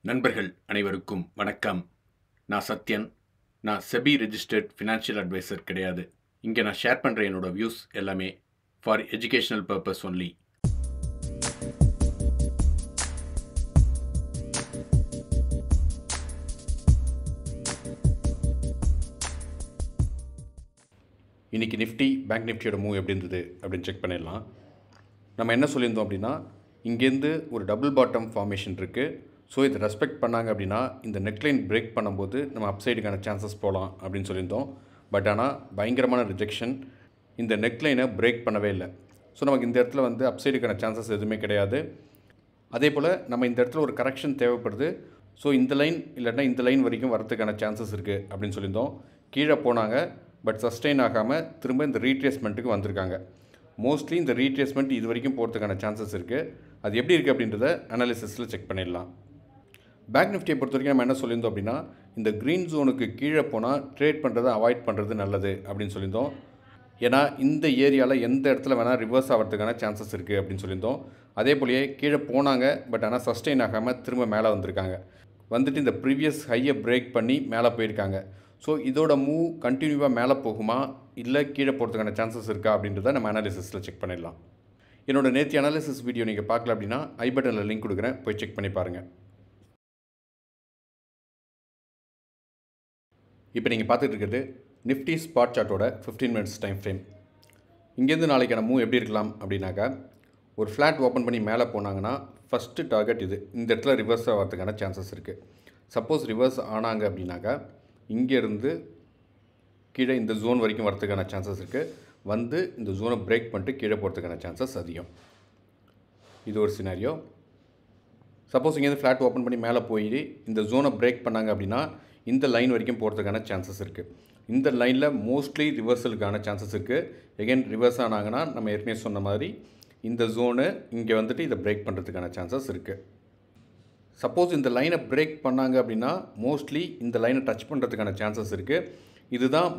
நண்பர்கள் அனைவருக்கும் வணக்கம். நான் சத்யன். நான் செபி ரெஜிஸ்டர்ட் ஃபினான்ஷியல் அட்வைசர் கிடையாது. இங்கே நான் ஷேர் பண்ணுற என்னோட வியூஸ் எல்லாமே ஃபார் எஜுகேஷனல் பர்பஸ் ஒன்லி. இன்றைக்கி நிஃப்டி பேங்க் நிஃப்டியோட மூவ் எப்படி இருந்தது அப்படின்னு செக் பண்ணிடலாம். நம்ம என்ன சொல்லியிருந்தோம் அப்படின்னா, இங்கேருந்து ஒரு டபுள் பாட்டம் ஃபார்மேஷன் இருக்குது. ஸோ இதை ரெஸ்பெக்ட் பண்ணாங்க அப்படின்னா இந்த நெக்லைன் பிரேக் பண்ணும்போது நம்ம அப்சைடுக்கான சான்சஸ் போகலாம் அப்படின்னு சொல்லியிருந்தோம். பட் ஆனால் பயங்கரமான ரிஜெக்ஷன், இந்த நெக்லைனை பிரேக் பண்ணவே இல்லை. ஸோ நமக்கு இந்த இடத்துல அப்சைடுக்கான சான்சஸ் எதுவுமே கிடையாது. அதே போல் நம்ம இந்த இடத்துல ஒரு கரெக்ஷன் தேவைப்படுது. ஸோ இந்த லைன் இல்லைன்னா இந்த லைன் வரைக்கும் வரதுக்கான சான்சஸ் இருக்குது அப்படின்னு சொல்லியிருந்தோம். கீழே போனாங்க, பட் சஸ்டெயின் ஆகாமல் திரும்ப இந்த ரீட்ரேஸ்மெண்ட்டுக்கு வந்திருக்காங்க. மோஸ்ட்லி இந்த ரீட்ரேஸ்மெண்ட் இது வரைக்கும் போகிறதுக்கான சான்சஸ் இருக்குது. அது எப்படி இருக்குது அப்படின்றத அனாலிசிஸில் செக் பண்ணிடலாம். பேங்க் நிஃப்டியை பொறுத்த வரைக்கும் நம்ம என்ன சொல்லியிருந்தோம் அப்படின்னா, இந்த க்ரீன் ஜோனுக்கு கீழே போனால் ட்ரேட் பண்ணுறதை அவாய்ட் பண்ணுறது நல்லது அப்படின்னு சொல்லியிருந்தோம். ஏன்னா இந்த ஏரியாவில் எந்த இடத்துல வேணால் ரிவர்ஸ் ஆகிறதுக்கான சான்சஸ் இருக்குது அப்படின்னு சொல்லியிருந்தோம். அதே போலயே கீழே போனாங்க, பட் ஆனால் சஸ்டெயின் ஆகாமல் திரும்ப மேலே வந்திருக்காங்க. வந்துட்டு இந்த ப்ரீவியஸ் ஹையை பிரேக் பண்ணி மேலே போயிருக்காங்க. ஸோ இதோட மூவ் கண்டினியூவாக மேலே போகுமா இல்லை கீழே போகிறதுக்கான சான்சஸ் இருக்கா அப்படின்றத நம்ம அனாலிசிஸில் செக் பண்ணிடலாம். என்னோடய நேற்று அனாலிசிஸ் வீடியோ நீங்கள் பார்க்கல அப்படின்னா ஐ பட்டனில் லிங்க் கொடுக்குறேன், போய் செக் பண்ணி பாருங்கள். இப்போ நீங்கள் பார்த்துட்டு இருக்கிறது நிஃப்டி ஸ்பாட் சார்ட்டோட 15 மினிட்ஸ் டைம் ஃப்ரேம். இங்கேருந்து நாளைக்கான மூவ் எப்படி இருக்கலாம் அப்படின்னாக்கா, ஒரு ஃப்ளாட் ஓப்பன் பண்ணி மேலே போனாங்கன்னா ஃபஸ்ட்டு டார்கெட் இது. இந்த இடத்துல ரிவர்ஸ் ஆகிறதுக்கான சான்சஸ் இருக்குது. சப்போஸ் ரிவர்ஸ் ஆனாங்க அப்படின்னாக்கா இங்கேருந்து கீழே இந்த ஜோன் வரைக்கும் வரதுக்கான சான்சஸ் இருக்குது. இந்த ஜோனை பிரேக் பண்ணிட்டு கீழே போகிறதுக்கான சான்சஸ் அதிகம். இது ஒரு சினாரியோ. சப்போஸ் இங்கேருந்து ஃப்ளாட் ஓப்பன் பண்ணி மேலே போய் இந்த ஜோனை பிரேக் பண்ணாங்க அப்படின்னா இந்த லைன் வரைக்கும் போகிறதுக்கான சான்சஸ் இருக்குது. இந்த லைனில் மோஸ்ட்லி ரிவர்சலுக்கான சான்சஸ் இருக்குது. எகைன் ரிவர்ஸ் ஆனாங்கன்னா நம்ம ஏற்கனவே சொன்ன மாதிரி இந்த ஜோனு இங்கே இதை பிரேக் பண்ணுறதுக்கான சான்சஸ் இருக்குது. சப்போஸ் இந்த லைனை பிரேக் பண்ணாங்க அப்படின்னா மோஸ்ட்லி இந்த லைனை டச் பண்ணுறதுக்கான சான்சஸ் இருக்குது. இதுதான்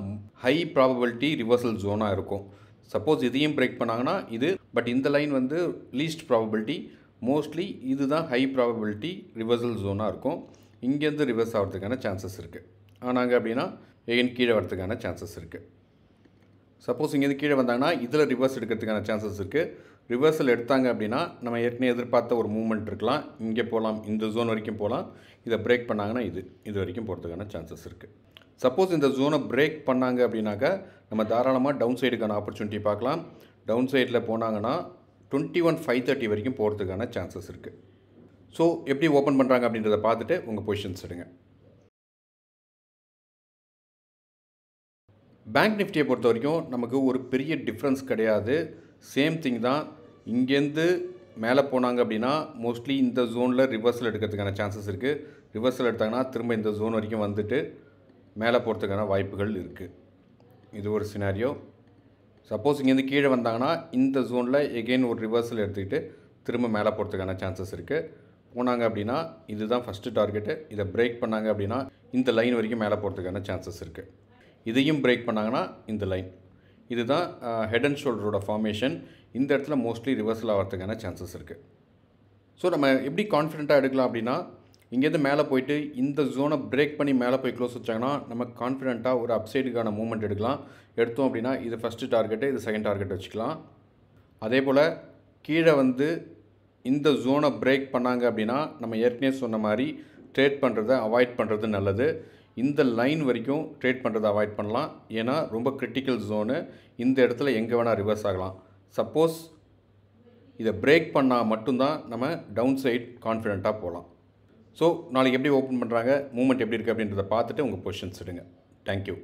ஹை ப்ராபபிலிட்டி ரிவர்சல் ஜோனாக இருக்கும். சப்போஸ் இதையும் பிரேக் பண்ணாங்கன்னா இது, பட் இந்த லைன் லீஸ்ட் ப்ராபபிலிட்டி. மோஸ்ட்லி இதுதான் ஹை ப்ராபபிலிட்டி ரிவர்சல் ஜோனாக இருக்கும். இங்கேருந்து ரிவர்ஸ் ஆகிறதுக்கான சான்சஸ் இருக்குது. ஆனாங்க அப்படின்னா எகைன் கீழே வரதுக்கான சான்சஸ் இருக்குது. சப்போஸ் இங்கேருந்து கீழே வந்தாங்கன்னா இதில் ரிவர்ஸ் எடுக்கிறதுக்கான சான்சஸ் இருக்குது. ரிவர்சல் எடுத்தாங்க அப்படின்னா நம்ம ஏற்கனவே எதிர்பார்த்த ஒரு மூவ்மெண்ட் இருக்கலாம். இங்கே போகலாம், இந்த ஜோன் வரைக்கும் போகலாம். இதை பிரேக் பண்ணாங்கன்னா இது வரைக்கும் போகிறதுக்கான சான்சஸ் இருக்குது. சப்போஸ் இந்த ஜோனை பிரேக் பண்ணாங்க அப்படின்னாக்கா நம்ம தாராளமாக டவுன் சைடுக்கான ஆப்பர்ச்சுனிட்டி பார்க்கலாம். டவுன் சைடில் போனாங்கன்னா 21,530 வரைக்கும் போகிறதுக்கான சான்சஸ் இருக்குது. ஸோ எப்படி ஓப்பன் பண்ணுறாங்க அப்படின்றத பார்த்துட்டு உங்கள் பொசிஷன்ஸ் எடுங்க. பேங்க் நிஃப்டியை பொறுத்த வரைக்கும் நமக்கு ஒரு பெரிய டிஃப்ரென்ஸ் கிடையாது. சேம் திங் தான். இங்கேருந்து மேலே போனாங்க அப்படின்னா மோஸ்ட்லி இந்த ஜோனில் ரிவர்சல் எடுக்கிறதுக்கான சான்சஸ் இருக்குது. ரிவர்சல் எடுத்தாங்கன்னா திரும்ப இந்த ஜோன் வரைக்கும் மேலே போகிறதுக்கான வாய்ப்புகள் இருக்குது. இது ஒரு சினாரியோ. சப்போஸ் இங்கேருந்து கீழே வந்தாங்கன்னா இந்த ஜோனில் எகெயின் ஒரு ரிவர்சல் எடுத்துக்கிட்டு திரும்ப மேலே போகிறதுக்கான சான்சஸ் இருக்குது. போனாங்க அப்படின்னா இதுதான் ஃபஸ்ட்டு டார்கெட்டு. இதை பிரேக் பண்ணாங்க அப்படின்னா இந்த லைன் வரைக்கும் மேலே போகிறதுக்கான சான்சஸ் இருக்குது. இதையும் பிரேக் பண்ணாங்கன்னா இந்த லைன், இதுதான் ஹெட் அண்ட் ஷோல்டரோட ஃபார்மேஷன். இந்த இடத்துல மோஸ்ட்லி ரிவர்சல் ஆகிறதுக்கான சான்சஸ் இருக்குது. ஸோ நம்ம எப்படி கான்ஃபிடென்ட்டாக எடுக்கலாம் அப்படின்னா, இங்கேருந்து மேலே போயிட்டு இந்த ஜோனை பிரேக் பண்ணி மேலே போய் க்ளோஸ் வச்சாங்கன்னா நம்ம கான்ஃபிடென்ட்டாக ஒரு அப்சைடுக்கான மூவ்மெண்ட் எடுக்கலாம். எடுத்தோம் அப்படின்னா இது ஃபஸ்ட்டு டார்கெட்டு, இது செகண்ட் டார்கெட் வச்சுக்கலாம். அதே போல் கீழே இந்த ஜோனை பிரேக் பண்ணாங்க அப்படின்னா நம்ம ஏற்கனவே சொன்ன மாதிரி ட்ரேட் பண்ணுறதை அவாய்ட் பண்ணுறது நல்லது. இந்த லைன் வரைக்கும் ட்ரேட் பண்ணுறதை அவாய்ட் பண்ணலாம். ஏன்னா ரொம்ப கிரிட்டிக்கல் ஜோனு. இந்த இடத்துல எங்கே வேணால் ரிவர்ஸ் ஆகலாம். சப்போஸ் இதை பிரேக் பண்ணால் மட்டும்தான் நம்ம டவுன் சைட் கான்ஃபிடென்ட்டாக போகலாம். ஸோ நாளைக்கு எப்படி ஓப்பன் பண்ணுறாங்க, மூவ்மெண்ட் எப்படி இருக்குது அப்படின்றத பார்த்துட்டு உங்கள் பொசிஷன்ஸ் எடுங்க. தேங்க்யூ.